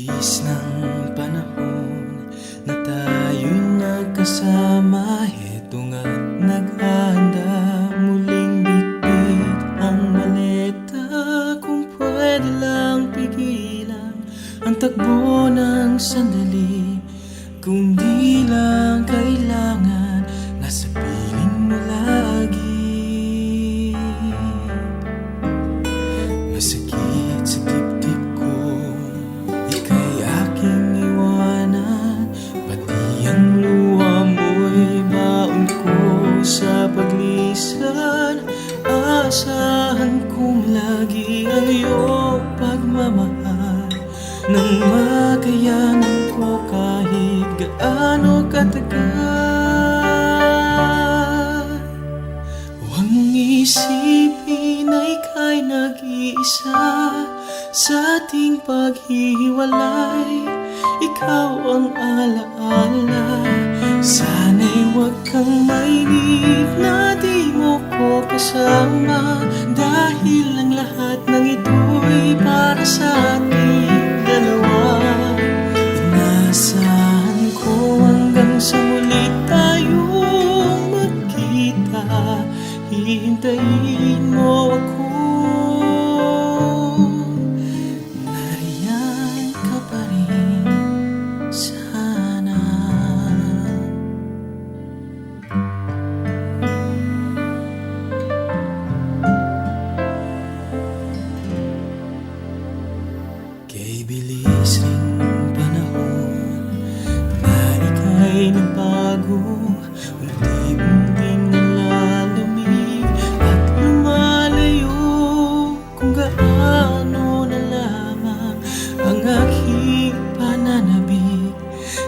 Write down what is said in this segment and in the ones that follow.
Bilis ng panahon na tayo'y nagkasama. Heto nga't naghahanda, muling bitbit ang maleta. Kung pwede lang pigilan ang takbo ng sandali, kung di lang kailangan nasa piling mo lagi. Masakit sa dibdib ko, ika'y aking iwanan. Pati ang luha mo'y baon ko sa paglisan. Asahan kong lagi ang iyong pagmamahal, nang makayanan ko kahit gaano katagal. Huwag mong isipin na ika'y nag-iisa sa ating paghihiwalay. Ikaw ang alaala. Sana'y huwag kang mainip na di mo ko kasama, dahil ang lahat ng ito'y para sa ating dalawa. Inaasahan ko hanggang sa muli tayong magkita. Hihintayin mo ako, nariyan ka pa rin sana. Kay bilis ring panahon na ika'y nagbago, unti-unting nalalamig at lumalayo. Kung gaano na lamang ang aking pananabik,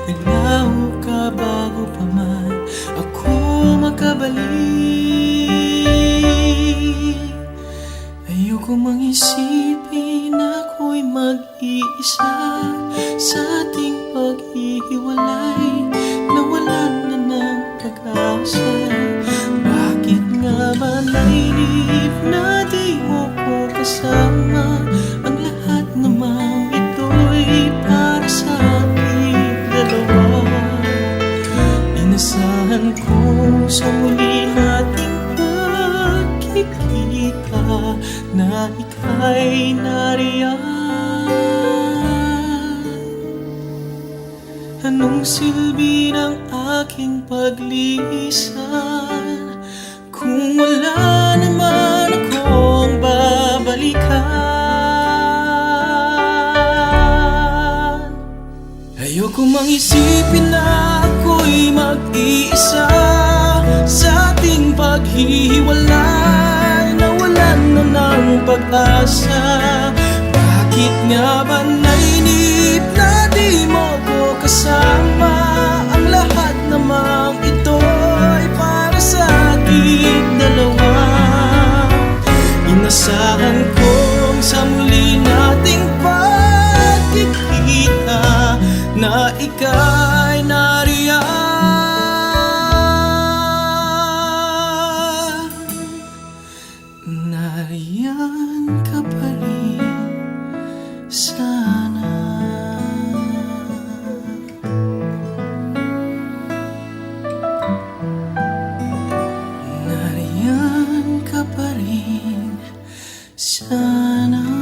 naglaho ka bago pa man ako makabalik. Ayoko mang isipin na ako'y mag-iisa sa ating paghihiwalay, nawalan na ng pag-asa. Bakit nga ba nainip na di mo ko kasama? Ang lahat naman ito'y para sa ating dalawa. Inasahan ko sa muli nating pagkikita na ika'y nariyan. Anong silbi ng aking paglisan kung wala naman akong babalikan? Ayoko mang isipin na ako'y mag-iisa sa ating paghihiwalay, nawalan na ng pag-asa. Bakit nga ba nainip na di mo ko kasama? Ang lahat namang ito'y para sa ating dalawa. Inasahan kong sa muli nating pagkikita na ika'y nariyan. Nariyan ka pa rin sana. Nariyan ka pa rin sana.